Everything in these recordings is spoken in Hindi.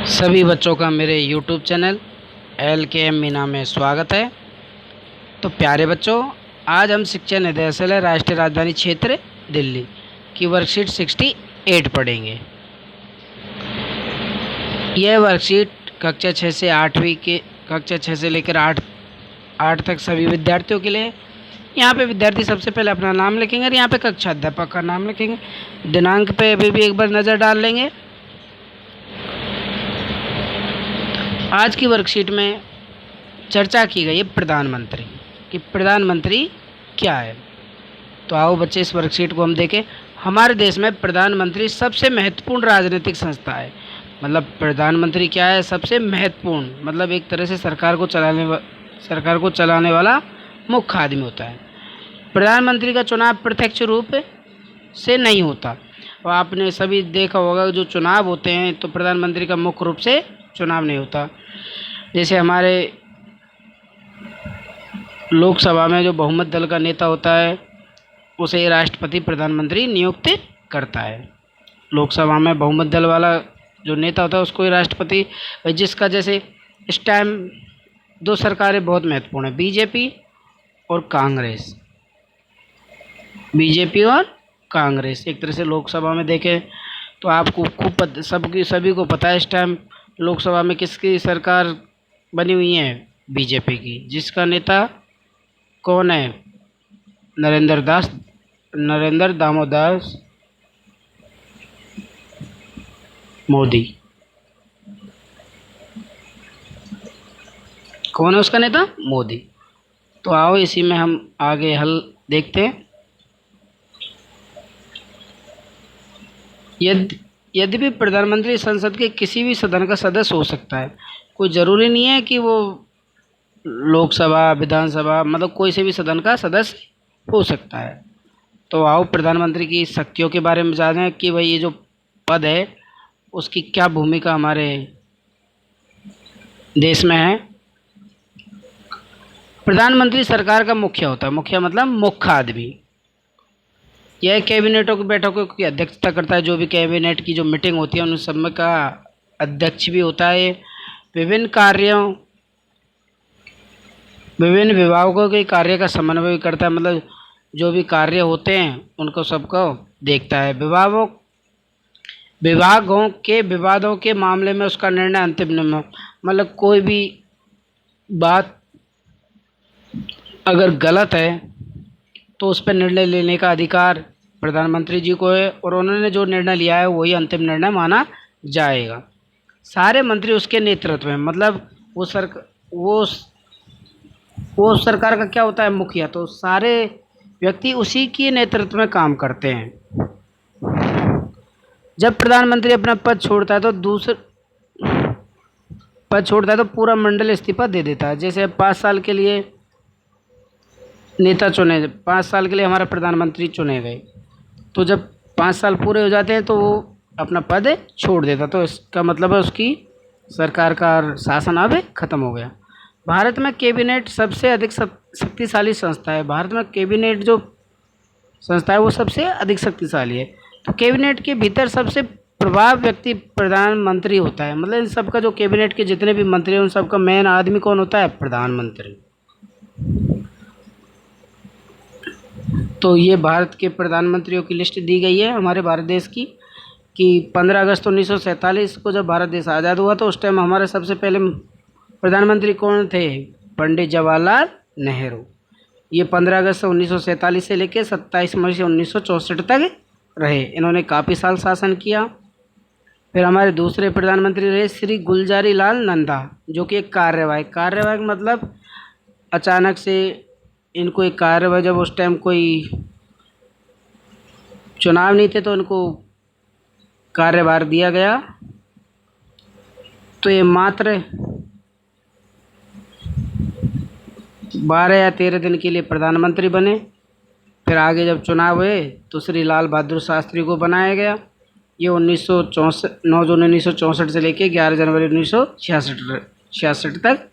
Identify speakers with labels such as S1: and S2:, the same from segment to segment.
S1: सभी बच्चों का मेरे YouTube चैनल LKM मीना में स्वागत है। तो प्यारे बच्चों, आज हम शिक्षा निदेशालय राष्ट्रीय राजधानी क्षेत्र दिल्ली की वर्कशीट 68 पढ़ेंगे। यह वर्कशीट कक्षा 6 से 8वीं के कक्षा 6 से लेकर 8 तक सभी विद्यार्थियों के लिए। यहाँ पे विद्यार्थी सबसे पहले अपना नाम लिखेंगे और यहाँ पे कक्षा अध्यापक का नाम लिखेंगे। दिनांक पे अभी भी एक बार नज़र डाल लेंगे। आज की वर्कशीट में चर्चा की गई है प्रधानमंत्री कि प्रधानमंत्री क्या है। तो आओ बच्चे, इस वर्कशीट को हम देखें। हमारे देश में प्रधानमंत्री सबसे महत्वपूर्ण राजनीतिक संस्था है। मतलब प्रधानमंत्री क्या है? सबसे महत्वपूर्ण, मतलब एक तरह से सरकार को चलाने वाला मुख्य आदमी होता है। प्रधानमंत्री का चुनाव प्रत्यक्ष रूप से नहीं होता। और आपने सभी देखा होगा, जो चुनाव होते हैं तो प्रधानमंत्री का मुख्य रूप से चुनाव नहीं होता। जैसे हमारे लोकसभा में जो बहुमत दल का नेता होता है उसे राष्ट्रपति प्रधानमंत्री नियुक्त करता है। लोकसभा में बहुमत दल वाला जो नेता होता है उसको ही राष्ट्रपति, जिसका जैसे इस टाइम दो सरकारें बहुत महत्वपूर्ण है, बीजेपी और कांग्रेस। बीजेपी और कांग्रेस एक तरह से लोकसभा में देखें तो आपको खूब सभी को पता है इस टाइम लोकसभा में किसकी सरकार बनी हुई है? बीजेपी की। जिसका नेता कौन है? नरेंद्र दामोदर मोदी। कौन है उसका नेता? मोदी। तो आओ इसी में हम आगे हल देखते हैं। यद्यपि प्रधानमंत्री संसद के किसी भी सदन का सदस्य हो सकता है। कोई ज़रूरी नहीं है कि वो लोकसभा, विधानसभा, मतलब कोई से भी सदन का सदस्य हो सकता है। तो आओ प्रधानमंत्री की शक्तियों के बारे में जानें कि भाई ये जो पद है उसकी क्या भूमिका हमारे देश में है। प्रधानमंत्री सरकार का मुखिया होता है। मुखिया मतलब मुख्य आदमी। यह कैबिनेटों की बैठकों की अध्यक्षता करता है। जो भी कैबिनेट की जो मीटिंग होती है उन सब में का अध्यक्ष भी होता है। विभिन्न विभागों के कार्य का समन्वय भी करता है। मतलब जो भी कार्य होते हैं उनको सबको देखता है। विभागों के विवादों के मामले में उसका निर्णय अंतिम नहीं, मतलब कोई भी बात अगर गलत है तो उस पर निर्णय लेने का अधिकार प्रधानमंत्री जी को है और उन्होंने जो निर्णय लिया है वही अंतिम निर्णय माना जाएगा। सारे मंत्री उसके नेतृत्व में, मतलब वो सरकार का क्या होता है? मुखिया। तो सारे व्यक्ति उसी के नेतृत्व में काम करते हैं। जब प्रधानमंत्री अपना पद छोड़ता है तो पूरा मंडल इस्तीफा दे देता है। जैसे 5 साल के लिए नेता चुने, 5 साल के लिए हमारा प्रधानमंत्री चुने गए, तो जब 5 साल पूरे हो जाते हैं तो वो अपना पद छोड़ देता। तो इसका मतलब है उसकी सरकार का शासन अब खत्म हो गया। भारत में कैबिनेट सबसे अधिक शक्तिशाली संस्था है। भारत में कैबिनेट जो संस्था है वो सबसे अधिक शक्तिशाली है। तो कैबिनेट के भीतर सबसे प्रभाव व्यक्ति प्रधानमंत्री होता है। मतलब इन सबका जो कैबिनेट के जितने भी मंत्री हैं उन सबका मेन आदमी कौन होता है? प्रधानमंत्री। तो ये भारत के प्रधानमंत्रियों की लिस्ट दी गई है हमारे भारत देश की कि 15 अगस्त 1947 को जब भारत देश आज़ाद हुआ तो उस टाइम हमारे सबसे पहले प्रधानमंत्री कौन थे? पंडित जवाहरलाल नेहरू। ये 15 अगस्त 1947 से लेकर 27 मई 1964 तक रहे। इन्होंने काफ़ी साल शासन किया। फिर हमारे दूसरे प्रधानमंत्री रहे श्री गुलजारी लाल नंदा, जो कि एक कार्यवाहक मतलब अचानक से इनको एक कार्यवाही, जब उस टाइम कोई चुनाव नहीं थे तो इनको कार्यभार दिया गया। तो ये मात्र 12 या 13 दिन के लिए प्रधानमंत्री बने। फिर आगे जब चुनाव हुए तो श्री लाल बहादुर शास्त्री को बनाया गया। ये 9 जून 1964 से लेकर 11 जनवरी 1966 तक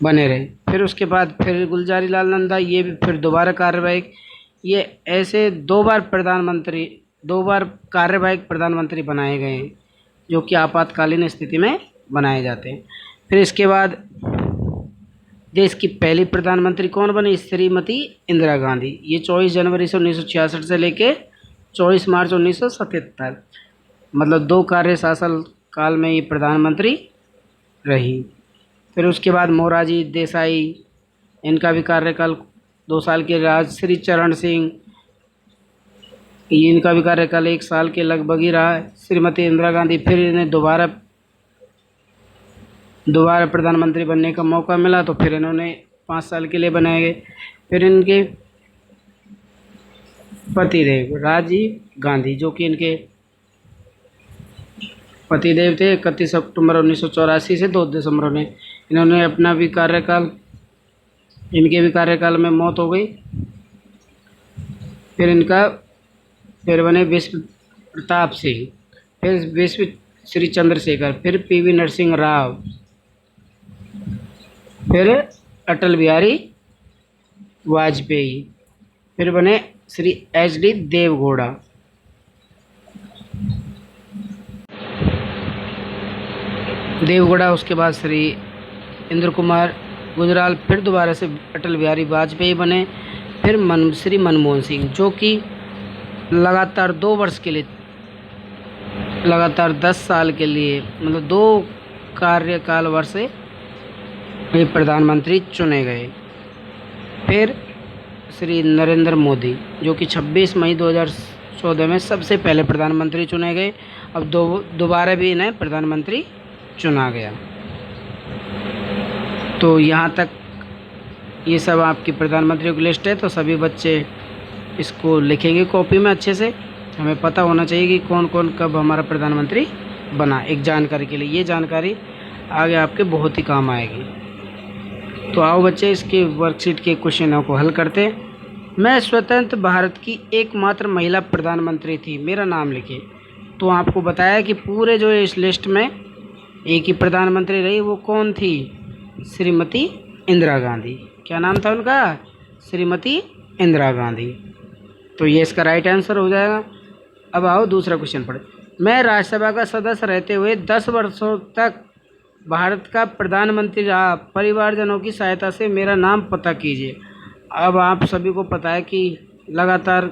S1: बने रहे। फिर उसके बाद फिर गुलजारी लाल नंदा, ये भी फिर दोबारा कार्यवाहक। ये ऐसे 2 बार कार्यवाहक प्रधानमंत्री बनाए गए हैं। जो कि आपातकालीन स्थिति में बनाए जाते हैं। फिर इसके बाद देश की पहली प्रधानमंत्री कौन बनी? श्रीमती इंदिरा गांधी। ये 24 जनवरी से 1966 से लेके 24 मार्च 1977, मतलब 2 कार्य शासन काल में ये प्रधानमंत्री रही। फिर उसके बाद मोरारजी देसाई, इनका भी कार्यकाल 2 साल के। राजश्री चरण सिंह, इनका भी कार्यकाल 1 साल के लगभग ही रहा है। श्रीमती इंदिरा गांधी, फिर इन्हें दोबारा प्रधानमंत्री बनने का मौका मिला तो फिर इन्होंने 5 साल के लिए बनाए गए। फिर इनके पतिदेव राजीव गांधी, जो कि इनके पतिदेव थे, 31 अक्टूबर 1984 से 2 दिसंबर में इन्होंने अपना भी कार्यकाल, इनके भी कार्यकाल में मौत हो गई। फिर बने विश्व प्रताप सिंह, फिर विश्व श्री चंद्रशेखर, फिर पीवी नरसिंह राव, फिर अटल बिहारी वाजपेयी, फिर बने श्री HD देवगौड़ा। उसके बाद श्री इंद्र कुमार गुजराल, फिर दोबारा से अटल बिहारी वाजपेयी बने। फिर श्री मनमोहन सिंह, जो कि लगातार 2 वर्ष के लिए, लगातार 10 साल के लिए, मतलब 2 कार्यकाल वर्ष ये प्रधानमंत्री चुने गए। फिर श्री नरेंद्र मोदी, जो कि 26 मई 2014 में सबसे पहले प्रधानमंत्री चुने गए। अब दोबारा भी इन्हें प्रधानमंत्री चुना गया। तो यहाँ तक ये सब आपकी प्रधानमंत्रियों की लिस्ट है। तो सभी बच्चे इसको लिखेंगे कॉपी में अच्छे से। हमें पता होना चाहिए कि कौन कौन कब हमारा प्रधानमंत्री बना, एक जानकारी के लिए। ये जानकारी आगे आपके बहुत ही काम आएगी। तो आओ बच्चे, इसके वर्कशीट के क्वेश्चनों को हल करते हैं। मैं स्वतंत्र भारत की एकमात्र महिला प्रधानमंत्री थी, मेरा नाम लिखिए। तो आपको बताया कि पूरे जो इस लिस्ट में एक ही प्रधानमंत्री रही, वो कौन थी? श्रीमती इंदिरा गांधी। क्या नाम था उनका? श्रीमती इंदिरा गांधी। तो ये इसका राइट आंसर हो जाएगा। अब आओ दूसरा क्वेश्चन पढ़े। मैं राज्यसभा का सदस्य रहते हुए 10 वर्षों तक भारत का प्रधानमंत्री रहा, परिवारजनों की सहायता से मेरा नाम पता कीजिए। अब आप सभी को पता है कि लगातार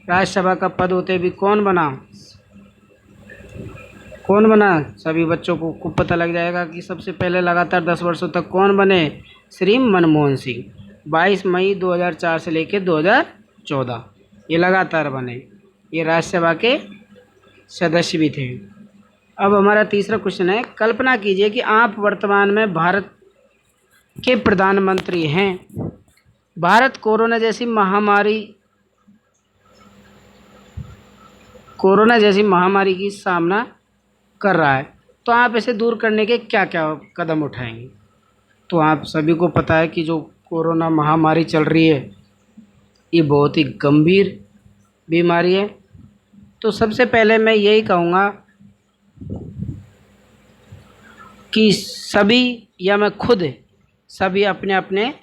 S1: राज्यसभा का पद होते भी कौन बना? सभी बच्चों को पता लग जाएगा कि सबसे पहले लगातार 10 वर्षों तक कौन बने? श्री मनमोहन सिंह। 22 मई 2004 से लेकर 2014 ये लगातार बने। ये राज्यसभा के सदस्य भी थे। अब हमारा तीसरा क्वेश्चन है, कल्पना कीजिए कि आप वर्तमान में भारत के प्रधानमंत्री हैं। भारत कोरोना जैसी महामारी की सामना कर रहा है, तो आप इसे दूर करने के क्या क्या कदम उठाएंगे? तो आप सभी को पता है कि जो कोरोना महामारी चल रही है, ये बहुत ही गंभीर बीमारी है। तो सबसे पहले मैं यही कहूँगा कि सभी, या मैं खुद, सभी अपने अपने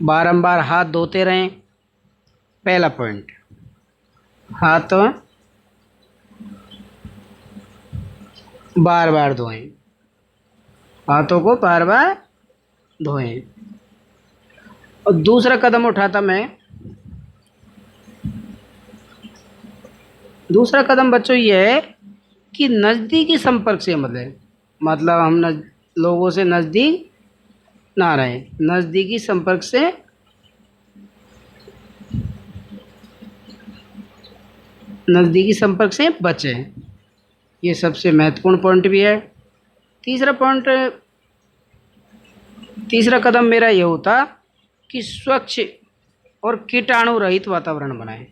S1: बारंबार हाथ धोते रहें। पहला पॉइंट, हाथ बार बार धोएं, हाथों को बार बार धोएं। और दूसरा कदम उठाता मैं, दूसरा कदम बच्चों ये है कि नज़दीकी संपर्क से मतलब हम लोगों से नज़दीक ना रहें, नज़दीकी संपर्क से बचें। ये सबसे महत्वपूर्ण पॉइंट भी है। तीसरा कदम मेरा ये होता कि स्वच्छ और कीटाणु रहित वातावरण बनाएं।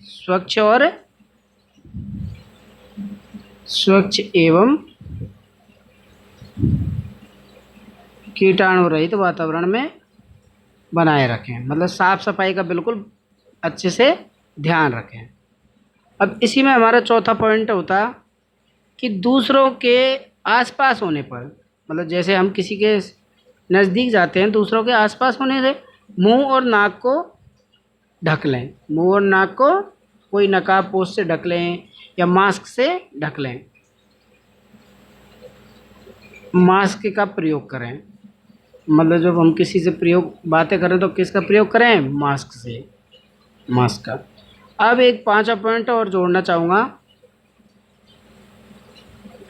S1: स्वच्छ एवं कीटाणु रहित वातावरण में बनाए रखें, मतलब साफ सफाई का बिल्कुल अच्छे से ध्यान रखें। अब इसी में हमारा चौथा पॉइंट होता कि दूसरों के आसपास होने पर, मतलब जैसे हम किसी के नज़दीक जाते हैं, दूसरों के आसपास होने से मुंह और नाक को ढक लें। मुंह और नाक को कोई नकाब पोश से ढक लें या मास्क से ढक लें। मास्क का प्रयोग करें। मतलब जब हम किसी से प्रयोग बातें करें तो किसका प्रयोग करें? मास्क से, मास्क का। अब एक 5वां पॉइंट और जोड़ना चाहूँगा,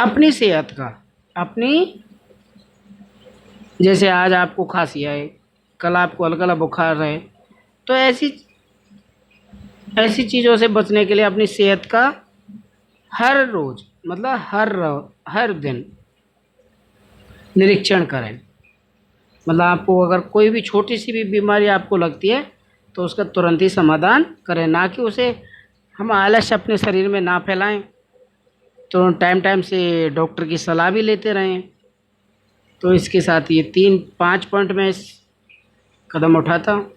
S1: अपनी सेहत का। अपनी, जैसे आज आपको खांसी आए, कल आपको हल्का हल्का बुखार है, तो ऐसी ऐसी चीज़ों से बचने के लिए अपनी सेहत का हर रोज़, मतलब हर दिन निरीक्षण करें। मतलब आपको अगर कोई भी छोटी सी भी बीमारी आपको लगती है तो उसका तुरंत ही समाधान करें, ना कि उसे हम आलस्य अपने शरीर में ना फैलाएं। तो टाइम टाइम से डॉक्टर की सलाह भी लेते रहें। तो इसके साथ ये 3-5 पॉइंट में इस कदम उठाता हूँ।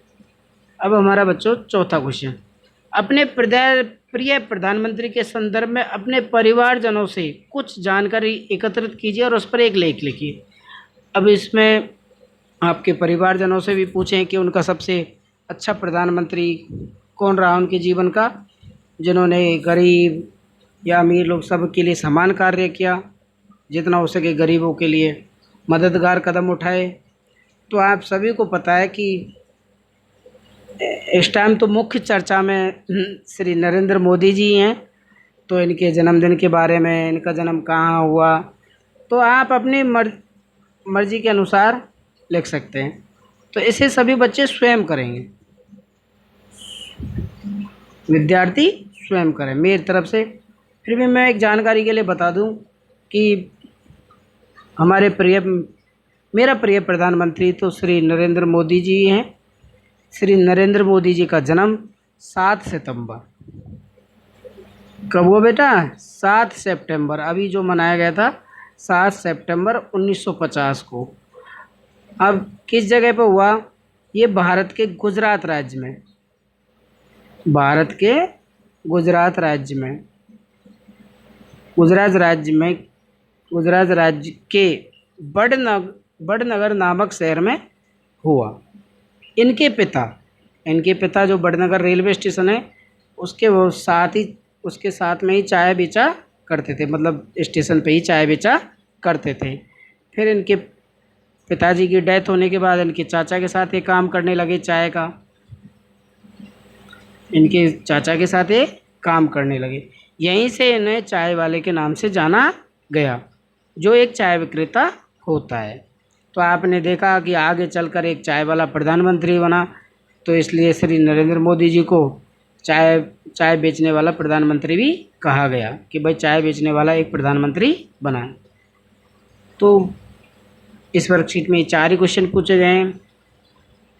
S1: अब हमारा बच्चों चौथा क्वेश्चन, अपने प्रिय प्रधानमंत्री के संदर्भ में अपने परिवारजनों से कुछ जानकारी एकत्रित कीजिए और उस पर एक लेख लिखिए। अब इसमें आपके परिवारजनों से भी पूछें कि उनका सबसे अच्छा प्रधानमंत्री कौन रहा उनके जीवन का, जिन्होंने गरीब या अमीर लोग सब के लिए समान कार्य किया, जितना हो सके गरीबों के लिए मददगार कदम उठाए। तो आप सभी को पता है कि इस टाइम तो मुख्य चर्चा में श्री नरेंद्र मोदी जी हैं। तो इनके जन्मदिन के बारे में, इनका जन्म कहाँ हुआ, तो आप अपनी मर्जी के अनुसार लिख सकते हैं। तो इसे सभी बच्चे स्वयं करेंगे, विद्यार्थी स्वयं करें मेरी तरफ से। फिर भी मैं एक जानकारी के लिए बता दूं कि हमारे मेरा प्रिय प्रधानमंत्री तो श्री नरेंद्र मोदी जी हैं। श्री नरेंद्र मोदी जी का जन्म 7 सितंबर, कब हुआ बेटा? 7 सितंबर, अभी जो मनाया गया था 7 सितंबर 1950 को। अब किस जगह पर हुआ? ये भारत के गुजरात राज्य में, भारत के गुजरात राज्य में, गुजरात राज्य के बड़नगर नामक शहर में हुआ। इनके पिता जो बड़नगर रेलवे स्टेशन है उसके साथ में ही चाय बेचा करते थे, मतलब स्टेशन पे ही चाय बेचा करते थे। फिर इनके पिताजी की डेथ होने के बाद इनके चाचा के साथ ये काम करने लगे चाय का, इनके चाचा के साथ ये काम करने लगे। यहीं से इन्हें चाय वाले के नाम से जाना गया, जो एक चाय विक्रेता होता है। तो आपने देखा कि आगे चलकर एक चाय वाला प्रधानमंत्री बना, तो इसलिए श्री नरेंद्र मोदी जी को चाय बेचने वाला प्रधानमंत्री भी कहा गया कि भाई चाय बेचने वाला एक प्रधानमंत्री बना। तो इस वर्कशीट में 4 ही क्वेश्चन पूछे गए हैं।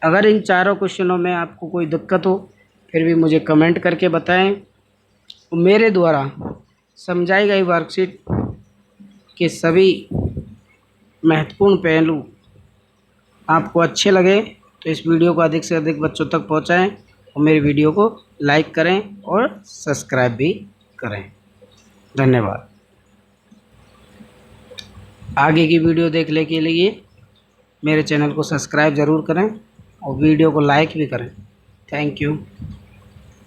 S1: अगर इन चारों क्वेश्चनों में आपको कोई दिक्कत हो फिर भी मुझे कमेंट करके बताएं। मेरे द्वारा समझाई गई वर्कशीट के सभी महत्वपूर्ण पहलू आपको अच्छे लगे तो इस वीडियो को अधिक से अधिक बच्चों तक पहुंचाएं और मेरी वीडियो को लाइक करें और सब्सक्राइब भी करें। धन्यवाद। आगे की वीडियो देखने के लिए मेरे चैनल को सब्सक्राइब ज़रूर करें और वीडियो को लाइक भी करें। Thank you.